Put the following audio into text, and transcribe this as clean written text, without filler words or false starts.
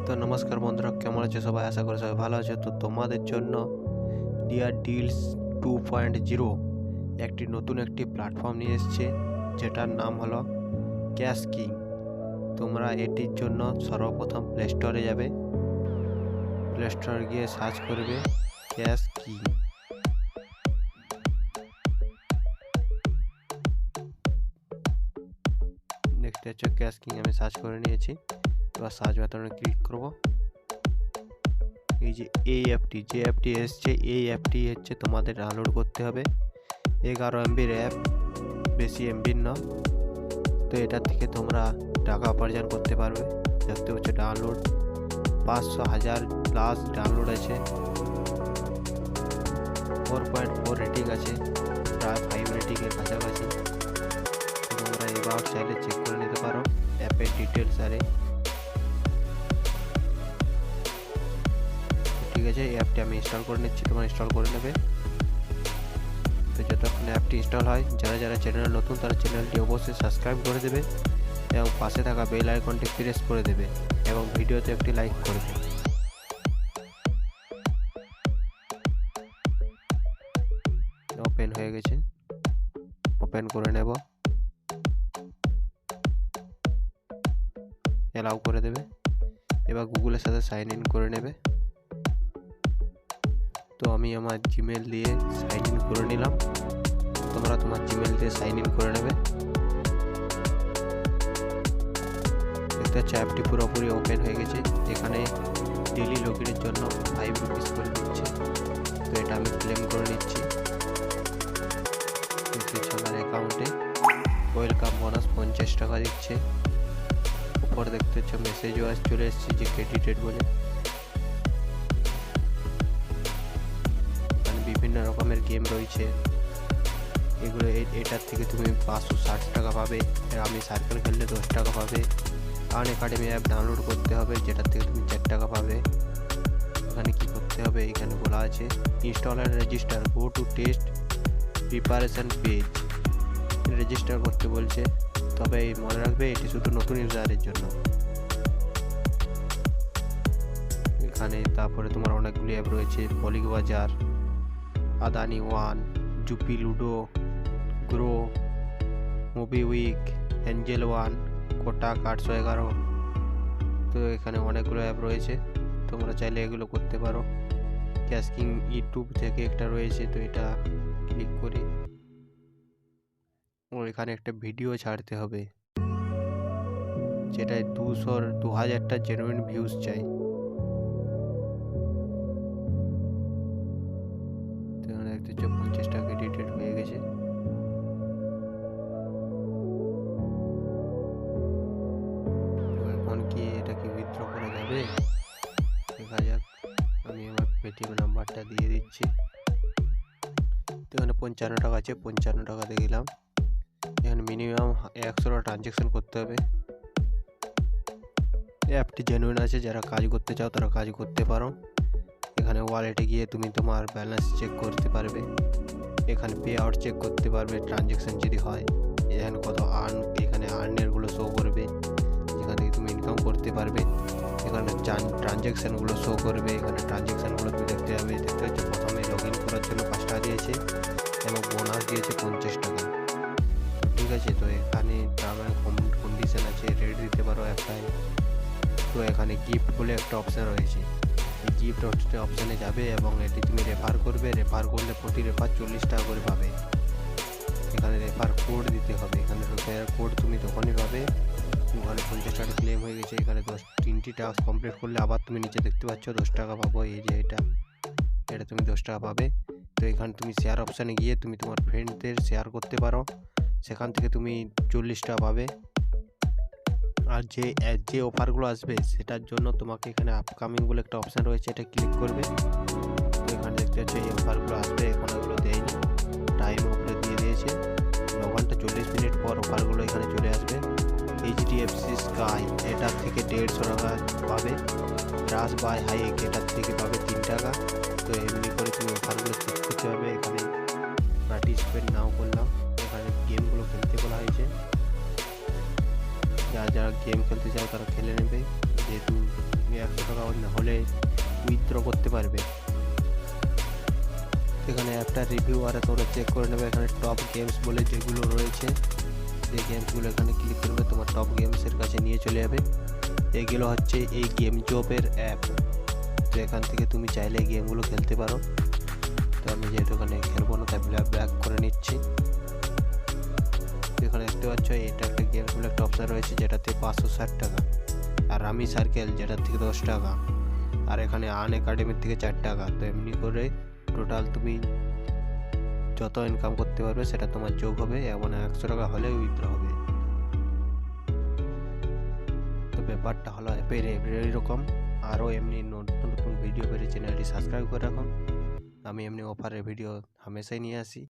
তো নমস্কার বন্ধুরা, কেমন আছো সবাই? আশা করি সবাই ভালো আছে। তো তোমাদের জন্য ডিয়ার ডিলস 2.0 একটি নতুন একটি প্ল্যাটফর্ম নিয়ে এসেছে, যেটার নাম হলো ক্যাশ কিং। তোমরা এটির জন্য সর্বপ্রথম প্লে স্টোরে যাবে, প্লে স্টোরে গিয়ে সার্চ করবে ক্যাশ কিং। দেখতে পাচ্ছ ক্যাশ কিং আমি সার্চ করে নিয়েছি। এবার সার্চ বাটনে ক্লিক করব। এই যে এই অ্যাপটি এসছে, এই অ্যাপটি হচ্ছে তোমাদের ডাউনলোড করতে হবে। 11 MBর অ্যাপ, বেশি এমবির না। তো এটা থেকে তোমরা টাকা উপার্জন করতে পারবে। দেখতে পাচ্ছ ডাউনলোড 500,000 প্লাস ডাউনলোড আছে, 4.4 রেটিং আছে, প্রায় 5 রেটিংয়ের কাছাকাছি। তোমরা এবার চাইলে চেক করে নিতে পারো অ্যাপের ডিটেলস আরে। ঠিক আছে, এই অ্যাপটি আমি ইনস্টল করে নিচ্ছি, তোমরা ইনস্টল করে নেবে। তো যতক্ষণ অ্যাপটি ইনস্টল হয়, যারা চ্যানেলে নতুন তারা চ্যানেলটি অবশ্যই সাবস্ক্রাইব করে দেবে এবং পাশে থাকা বেল আইকনটি প্রেস করে দেবে এবং ভিডিওতে একটি লাইক করবে। ওপেন হয়ে গেছে, ওপেন করে নেব, অ্যালাউ করে দেবে। এবার গুগলের সাথে সাইন ইন করে নেবে। তো আমি আমার জিমেল দিয়ে সাইন ইন করে নিলাম, তোমরা তোমার জিমেল দিয়ে সাইন ইন করে নেবে। দেখতে পাচ্ছ অ্যাপটি পুরোপুরি ওপেন হয়ে গেছে। এখানে ডেইলি লগইনের জন্য 5 রুপিস করে দিচ্ছে, তো এটা আমি ক্লেম করে নিচ্ছি। আমার অ্যাকাউন্টে ওয়েলকাম বোনাস 50 টাকা দিচ্ছে। উপরে দেখতে পাচ্ছ মেসেজও চলে এসেছে যে ক্রেডিটেড বলে। বিভিন্ন রকমের গেম রয়েছে, এগুলো এটার থেকে তুমি 560 টাকা পাবে। আমি সার্কেল খেললে 10 টাকা পাবে। আন একাডেমি অ্যাপ ডাউনলোড করতে হবে, যেটার থেকে তুমি 4 টাকা পাবে। এখানে কি করতে হবে, এখানে বলা আছে install and register, go to test preparation page. Register করতে বলছে, তবে মনে রাখবে এটি শুধু নতুন ইউজারের জন্য। এখানে তারপরে তোমার অনেকগুলি অ্যাপ রয়েছে, Policybazaar, Adani one, Zupee Ludo, Groww, মুভি উইক, এঞ্জেল ওয়ান, কোটাক 811। তো এখানে অনেকগুলো অ্যাপ রয়েছে, তোমরা চাইলে এগুলো করতে পারো। ক্যাশ কিং ইউটিউব থেকে একটা রয়েছে, তো এটা ক্লিক করি। ও এখানে একটা ভিডিও ছাড়তে হবে, যেটায় 2000টা জেনুইন ভিউজ চাই। তো এখানে দেখতে 50 টাকা এডিটেড হয়ে গেছে। এখন কি এটা কি উইথড্র করা যাবে, দেখা যাক। আমি আমার পেটিএম নাম্বারটা দিয়ে দিচ্ছি। তো এখানে 55 টাকা আছে, 55 টাকাতে গেলাম। এখানে মিনিমাম 100 টাকা ট্রানজ্যাকশন করতে হবে। অ্যাপটি জেনুইন আছে, যারা কাজ করতে চাও তারা কাজ করতে পারো। এখানে ওয়ালেটে গিয়ে তুমি তোমার ব্যালেন্স চেক করতে পারবে, এখানে পে আউট চেক করতে পারবে ট্রানজ্যাকশন যদি হয়। এখানে কত আর্ন, এখানে আর্নেরগুলো শো করবে, যেখান থেকে তুমি ইনকাম করতে পারবে। এখানে ট্রানজ্যাকশানগুলো শো করবে, এখানে ট্রানজ্যাকশানগুলো তুমি দেখতে পাবে। দেখতে হচ্ছে প্রথমে লগ ইন করার জন্য 5 টাকা দিয়েছে এবং বোনাস দিয়েছে 50 টাকা। ঠিক আছে, তো এখানে টার্ম কন্ডিশন আছে, রেট দিতে পারো অ্যাপ্লাই। তো এখানে গিফট বলে একটা অপশান রয়েছে, এই গিফট অপশানে যাবে এবং এটি তুমি রেফার করবে। রেফার করলে প্রতি রেফার 40 টাকা করে পাবে। এখানে রেফার কোড দিতে হবে, এখানে রেফার কোড তুমি তখনই পাবে। ওখানে 50 টাকা ক্লেম হয়ে গেছে। এখানে 3টি টাস্ক কমপ্লিট করলে আবার তুমি নিচে দেখতে পাচ্ছ 10 টাকা পাবো। এই যে এটা তুমি 10 টাকা পাবে। তো এখানে তুমি শেয়ার অপশানে গিয়ে তুমি তোমার ফ্রেন্ডদের শেয়ার করতে পারো, সেখান থেকে তুমি 40 টাকা পাবে। আর যে অফারগুলো আসবে সেটার জন্য তোমাকে এখানে আপকামিং বলে একটা অপশান রয়েছে, এটা ক্লিক করবে। তো এখানে দেখতে পাচ্ছ এই অফারগুলো আসবে, এখন এগুলো দেয়নি, টাইম উপরে দিয়ে দিয়েছে। 9 ঘন্টা 40 মিনিট পর অফারগুলো এখানে চলে আসবে। এইচডিএফসি স্কাই এটার থেকে 150 টাকা পাবে। রাস বাই হাইক এটার থেকে পাবে 3 টাকা। তো এমনি করে তুমি অফারগুলো চেক করতে হবে। এখানে পার্টিসিপেট নাও করলাম, এখানে গেমগুলো খেলতে বলা হয়েছে। যারা গেম খেলতে চাও তারা খেলে নেবে, যেহেতু 100 হলে উইথড্র করতে পারবে। এখানে অ্যাপটার রিভিউ আর তোমরা চেক করে নেবে। এখানে টপ গেমস বলে যেগুলো রয়েছে, এই গেমসগুলো এখানে ক্লিক করবে, তোমার টপ গেমসের কাছে নিয়ে চলে যাবে। এগুলো হচ্ছে এই গেম জবের অ্যাপ। তো এখান থেকে তুমি চাইলে এই গেমগুলো খেলতে পারো। তো আমি যেহেতু এখানে খেলবো না তাই ব্যাক করে নিচ্ছি। এখানে দেখতে পাচ্ছ এটা একটা গেমস বলে একটা অপশন রয়েছে যেটাতে 560 টাকা, আর রামি সার্কেল যেটার থেকে 10 টাকা, আর এখানে আন একাডেমির থেকে 4 টাকা। তো এমনি করে টোটাল তুমি যত ইনকাম করতে পারবে সেটা তোমার যোগ হবে, এবং 100 টাকা হলে উইথড্র হবে। তো ব্যাপারটা হলো অ্যাপের এরকম। আরও এমনি নতুন নতুন ভিডিও পেতে চ্যানেলটি সাবস্ক্রাইব করে রাখুন। আমি এমনি অফারের ভিডিও হামেশাই নিয়ে আসি।